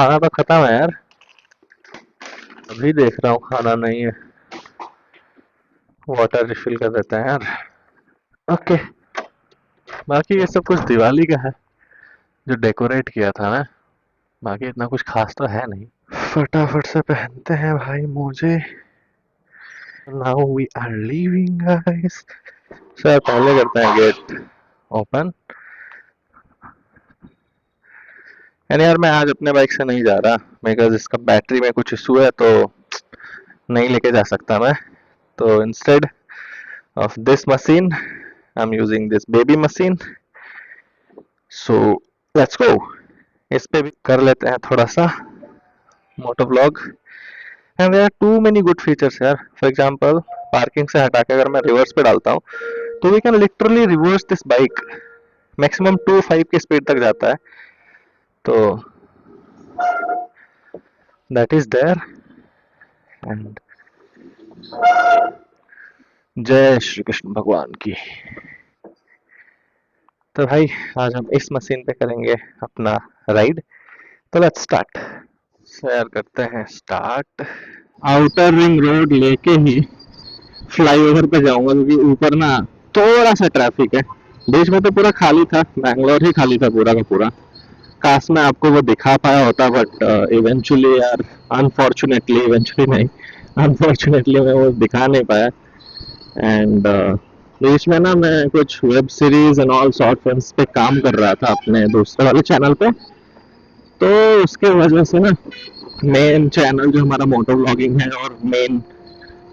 खाना तो खत्म है यार। अभी देख रहा हूँ खाना नहीं है। वाटर रिफिल कर देते हैं यार। ओके। बाकी ये सब कुछ दिवाली का है जो डेकोरेट किया था ना। बाकी इतना कुछ खास तो है नहीं। फटाफट से पहनते हैं भाई मोजे। Now we are leaving guys. Sir पहले करते हैं गेट ओपन। यानी यार मैं आज अपने बाइक से नहीं जा रहा बिकॉज इसका बैटरी में कुछ इशू है तो नहीं लेके जा सकता मैं। तो instead of this machine I am using this baby machine. So let's go. इस पे भी कर लेते हैं थोड़ा सा moto vlog. And there are too many good features यार। फॉर एग्जांपल पार्किंग से हटा के अगर मैं रिवर्स पे डालता हूँ तो we can literally reverse this bike. Maximum 2.5 की स्पीड तक जाता है। तो दैट इज देयर। एंड जय श्री कृष्ण भगवान की। तो भाई आज हम इस मशीन पे करेंगे अपना राइड। तो लेट्स स्टार्ट। शेयर करते हैं स्टार्ट। आउटर रिंग रोड लेके ही फ्लाईओवर पे जाऊंगा क्योंकि ऊपर ना थोड़ा सा ट्रैफिक है। बीच में तो पूरा खाली था, बैंगलोर ही खाली था पूरा का पूरा। काश मैं आपको वो दिखा पाया होता बट इवेंचुअली यार अनफॉर्चुनेटली इवेंचुअली नहीं अनफॉर्चुनेटली मैं वो दिखा नहीं पाया। एंड बीच में ना मैं कुछ web series and all short films पे काम कर रहा था अपने दूसरे वाले चैनल पे। तो उसके वजह से ना मेन चैनल जो हमारा मोटो व्लॉगिंग है और मेन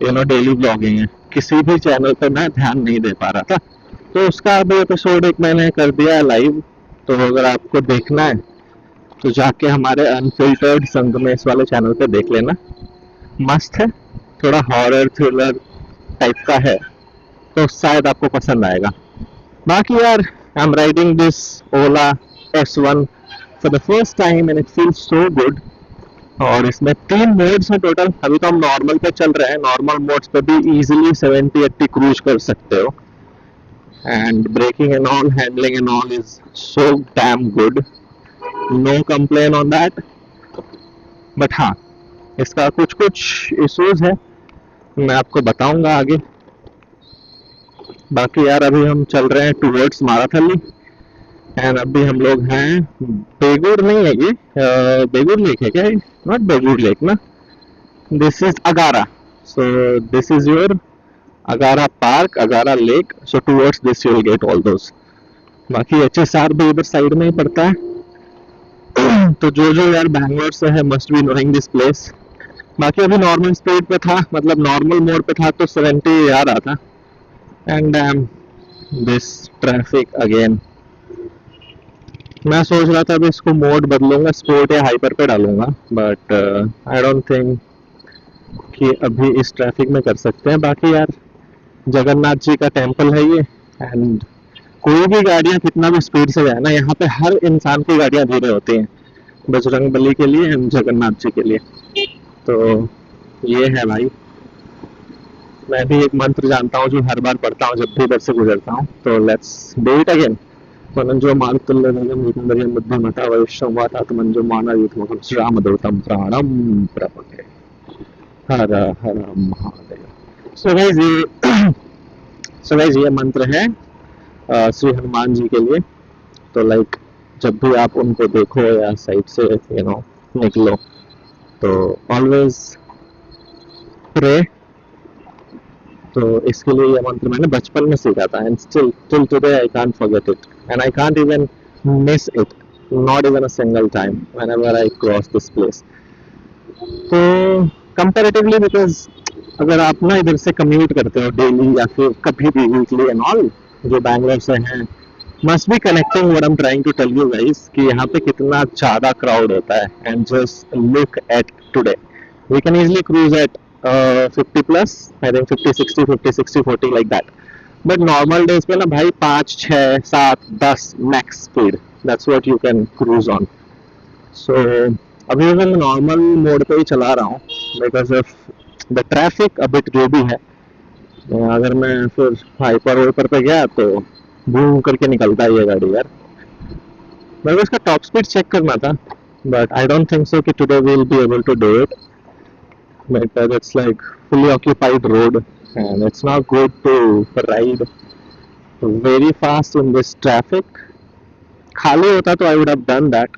डेली व्लॉगिंग है, किसी भी चैनल पे मैं ध्यान नहीं दे पा रहा था। तो उसका अभी एपिसोड एक मैंने कर दिया है लाइव। तो अगर आपको देखना है तो जाके हमारे अनफिल्टर्ड संगमेश वाले चैनल पे देख लेना। मस्त है। थोड़ा हॉरर थ्रिलर टाइप का है तो शायद आपको पसंद आएगा। बाकी यार I am riding this Ola S1 for the first time and it feels so good. और इसमें 3 मोड्स हैं टोटल। अभी तो हम नॉर्मल पे चल रहे हैं। नॉर्मल मोड्स पे भी इजीली 70-80 क्रूज कर सकते हो। And braking and all handling and all is so damn good. No complain on that. But हाँ, इसका कुछ कुछ इश्यूज है, मैं आपको बताऊंगा आगे। बाकी यार अभी हम चल रहे हैं टूवर्ड्स माराथली। एंड अभी हम लोग हैं बेगूर नहीं है ये, बेगूर लेक है क्या? नॉट बेगूर लेक ना, this is Agara. So this is your Agara park, Agara lake. So towards this you will get all those. बाकी HSR भी उधर साइड में ही पड़ता है। तो जो जो यार बैंगलोर से है must be knowing this place. बाकी अभी नॉर्मल स्पीड पे था, मतलब नॉर्मल मोड पे था तो 70 आ रहा था। And this traffic again. मैं सोच रहा था अभी इसको मोड बदलूंगा, स्पोर्ट या हाइपर पे डालूंगा। बट आई डोंट थिंक कि अभी इस ट्रैफिक में कर सकते हैं। बाकी यार जगन्नाथ जी का टेम्पल है ये। एंड कोई भी गाड़ियां कितना भी स्पीड से जाए ना, यहाँ पे हर इंसान की गाड़ियां धीरे होती हैं, बजरंग बली के लिए एंड जगन्नाथ जी के लिए। तो ये है भाई। मैं भी एक मंत्र जानता हूँ जो हर बार पढ़ता हूँ जब भी इधर से गुजरता हूँ। तो लेट्स डू इट अगेन। मनंजो मारुतुल्यवेगं विकुंभरियं बुद्धिमता वैष्णवातात्मंजो मानयूतमकं श्रीरामदूतं प्राणं प्रपदे। हर हर महादेव। सो गाइस ये मंत्र है श्री हनुमान जी के लिए। तो लाइक जब भी आप उनको देखो या साइड से निकलो तो ऑलवेज प्रे। तो इसके लिए ये मंत्र मैंने बचपन में सीखा था and still till today I can't forget it and I can't even miss it, not even a single time whenever I cross this place. तो कंपैरेटिवली बिकॉज अगर आप ना इधर से कम्यूट करते हो डेली या फिर कभी भी वीकली एंड ऑल, जो बैंगलोर से हैं, must be connecting what I am trying to tell you guys कि यहाँ पे कितना ज्यादा क्राउड होता है। And just look at today, we can easily cruise at 50 plus, I think 50-60, 50-60-40 like that. But normal days पे ना भाई 5-6-7-10 max speed, that's what you can cruise on. So अभी मैं नॉर्मल मोड पे ही चला रहा हूँ because of the traffic a bit जो भी है। अगर मैं फिर हाइपर वाइपर पे गया तो बूम करके निकलता है ये गाड़ी यार। मेरे को इसका टॉप स्पीड चेक करना था but I don't think so that today we'll be able to do it because it's like fully occupied road and it's not good to ride very fast in this traffic. खाली होता तो I would have done that.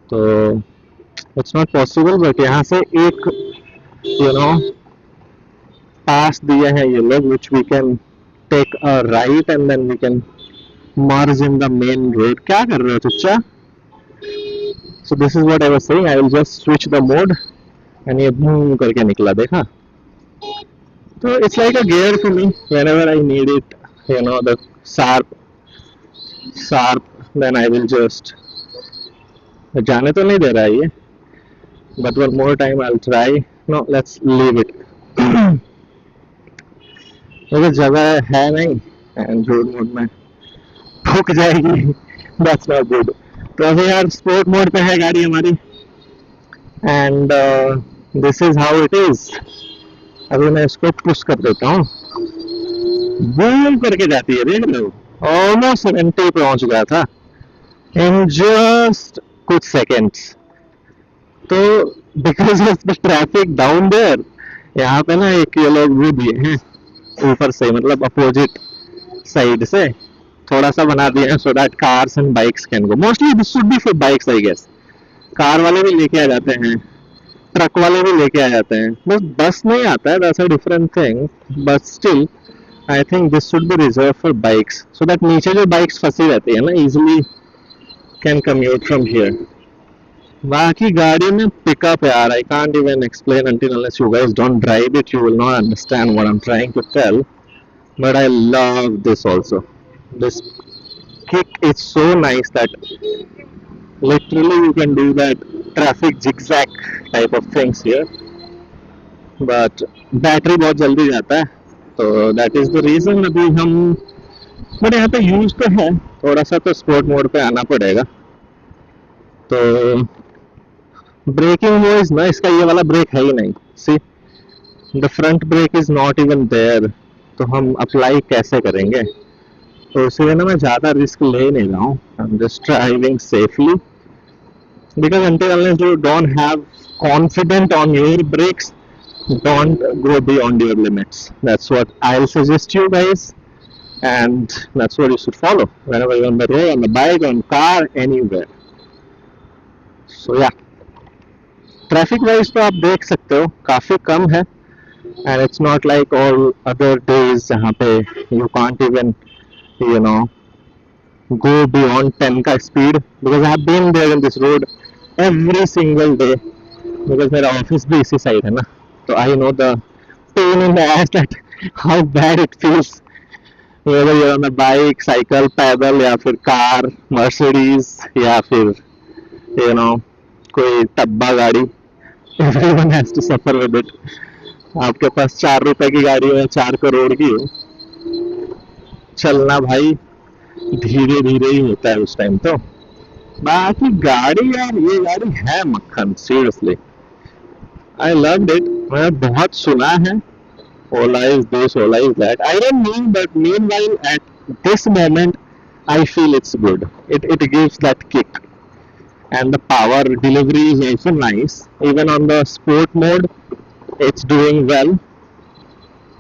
तो it's not possible, but यहाँ से एक पास दिए हैं ये लोग which we can take a right and then we can merge in the main road. क्या कर रहे हो चुच्चा? So this is what I was saying. I will just switch the mode and ये boom करके निकला देखा. So it's like a gear for me whenever I need it. The sharp. Then I will just जाने तो नहीं दे रहा है ये. But one more time I'll try. No, let's leave it. अगर जगह है नहीं and road mode में ठुक जाएगी. That's not good. तो अभी यार स्पोर्ट मोड पे है गाड़ी हमारी and this is how it is. अभी मैं इसको पुश कर देता हूँ. बूम करके जाती है देख लो. ऑलमोस्ट 70 पहुंच गया था in just कुछ seconds. तो because of the traffic down there यहाँ पे ना एक ये लोग वो दिए हैं ऊपर से मतलब अपोजिट साइड से थोड़ा सा बना दिए हैं so that cars and bikes can go. Mostly this should be for bikes I guess. Car वाले भी लेके आ जाते हैं, ट्रक वाले भी लेके आ जाते हैं, बस बस नहीं आता है. That's a different thing but still I think this should B reserve for bikes so that नीचे जो बाइक्स फंसी रहती है ना easily can commute from here. बाकी गाड़ी में पिकअप यार I can't even explain until unless you guys don't drive it you will not understand what I'm trying to tell. But I love this also. This kick is so nice that literally you can do that traffic zigzag type of things here. But battery बहुत जल्दी जाता है तो that is the reason अभी हम but यहाँ पे use तो है थोड़ा सा तो स्पोर्ट मोड पे आना पड़ेगा. तो ब्रेकिंग वो इज ना इसका ये वाला ब्रेक है ही नहीं. See the front brake is not even there. तो हम अप्लाई कैसे करेंगे? तो इसलिए ना मैं ज़्यादा रिस्क ले नहीं रहा हूँ. I am just driving safely because until unless you don't have confident on your brakes don't go beyond your limits. That's what I'll suggest you guys and that's what you should follow whenever you're on the road, on the bike, on car, anywhere. So yeah, traffic wise तो आप देख सकते हो काफी कम है and it's not like all other days जहाँ पे you can't even go beyond 10 का speed because I have been there in this road every single day because मेरा ऑफिस भी इसी साइड है ना. तो I know the pain in the ass that how bad it feels whether you're on a bike, cycle, पैदल या फिर car, Mercedes या फिर कोई टब्बा गाड़ी. Everyone has to suffer with it. आपके पास 4 रुपए की गाड़ी हो या 4 करोड़ की हो, चलना भाई धीरे धीरे ही होता है उस टाइम. तो बाकी गाड़ी यार ये गाड़ी है मक्खन. Seriously I loved it. मैंने बहुत सुना है Ola is this, Ola is that. I don't know, but meanwhile at this moment I feel it's good. It gives that kick. And the power delivery is also nice. Even on the sport mode, it's doing well.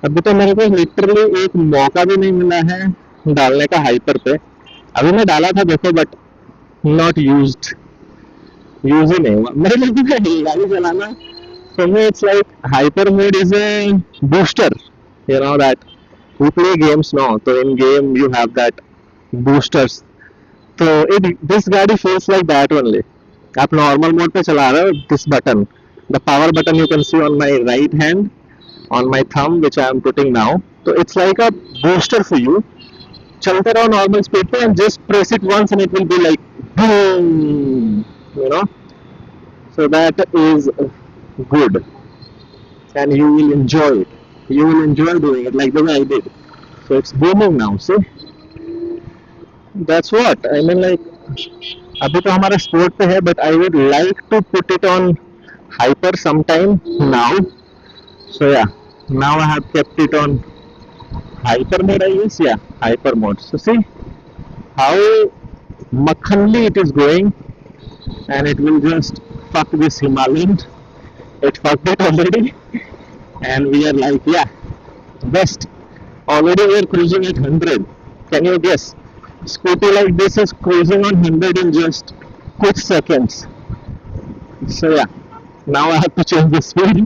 अभी तो मेरे को literally एक मौका भी नहीं मिला है डालने का हाइपर पे. अभी मैं डाला था देखो बट नॉट यूज्ड. यूज ही नहीं हुआ. मेरे लिए गाड़ी चलाना for me it's like hyper mode is a booster. That we play games now, so in game you have that boosters. So this गाड़ी feels like that only. आप normal mode पे चला रहे हो this button the power button you can see on my right hand on my thumb which I am putting now. तो it's like a booster for you. चलते रहो normal speed पे and just press it once and it will be like boom. So that is good and you will enjoy it. You will enjoy doing it like the way I did. So it's booming now. See, that's what I mean. Like अभी तो हमारा sport पे है but I would like to put it on hyper sometime now. So yeah, now I have kept it on hyper mode. I guess yeah, hyper mode. So see how makhanly it is going. and it will just fuck this Himalayan. It fucked it already, and we are like, yeah, best. Already we are cruising at 100. Can you guess? Scooty like this is cruising on 100 in just quick seconds. So yeah, now I have to change the speed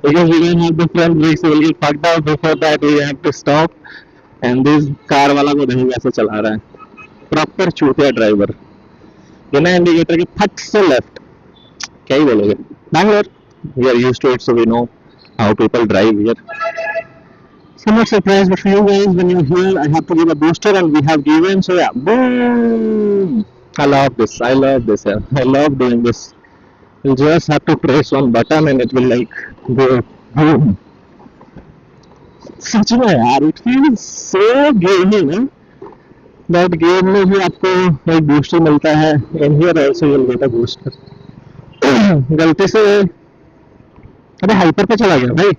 because we don't have the front brakes, so we'll get fucked up. Before that, we have to stop. And this car वाला को नहीं कैसे चला रहा है, proper चूतिया driver, बिना indicator के फट से लेफ्ट. क्या ही बोलोगे, Bangalore, we are used to it, so we know how people drive here. Somewhat surprised, but for you guys, when you're here, I have to give a booster, and we have given. So yeah, boom! I love this. I love this. Yeah. I love doing this. You just have to press one button, and it will like go boom. सच में यार, it feels so gamey ना. That game में भी आपको एक booster मिलता है. And here also you'll get a booster. गलती से अरे हाइपर पे चला गया भाई.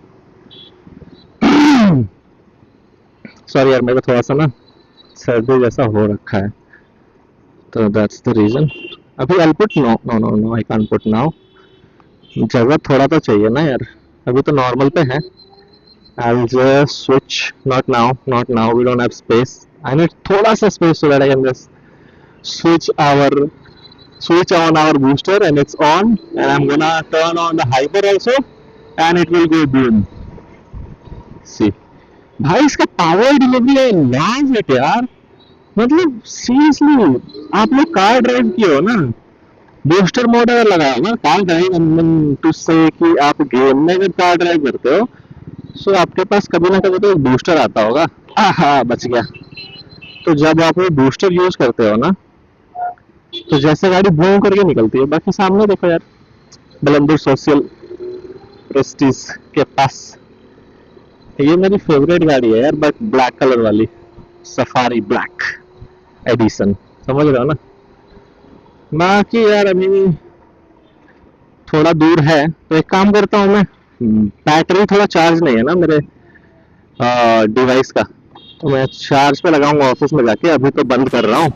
सॉरी यार, मेरे को थोड़ा सा ना सर्दी जैसा हो रखा है, तो दैट्स द रीजन. अभी I put no no no no, I can't put now. जगह थोड़ा तो चाहिए ना यार, अभी तो नॉर्मल पे है. I just switch. Not now, not now, we don't have space. I need थोड़ा सा space so that I can just switch on our booster, and it's on, and I'm gonna turn on the hyper also, and it will go boom. See, भाई इसका power delivery है light यार. मतलब seriously, आप लोग car drive किए हो ना, बूस्टर मोड अगर लगाओ ना, कार ड्राइव टू से कि आप गेम में अगर कार ड्राइव करते हो, सो आपके पास कभी ना कभी तो एक बूस्टर आता होगा. हाँ, बच गया. तो जब आप वो बूस्टर यूज करते हो ना, तो जैसे गाड़ी बूम करके निकलती है. बाकी सामने देखो यार, बलंदुर सोशल प्रेस्टीज के पास, ये मेरी फेवरेट गाड़ी है यार, बट ब्लैक कलर वाली सफारी ब्लैक एडिशन, समझ रहे हो ना. बाकी यार अभी थोड़ा दूर है, तो एक काम करता हूँ मैं, बैटरी थोड़ा चार्ज नहीं है ना मेरे डिवाइस का, तो मैं चार्ज पे लगाऊंगा ऑफिस में जाके. अभी तो बंद कर रहा हूँ.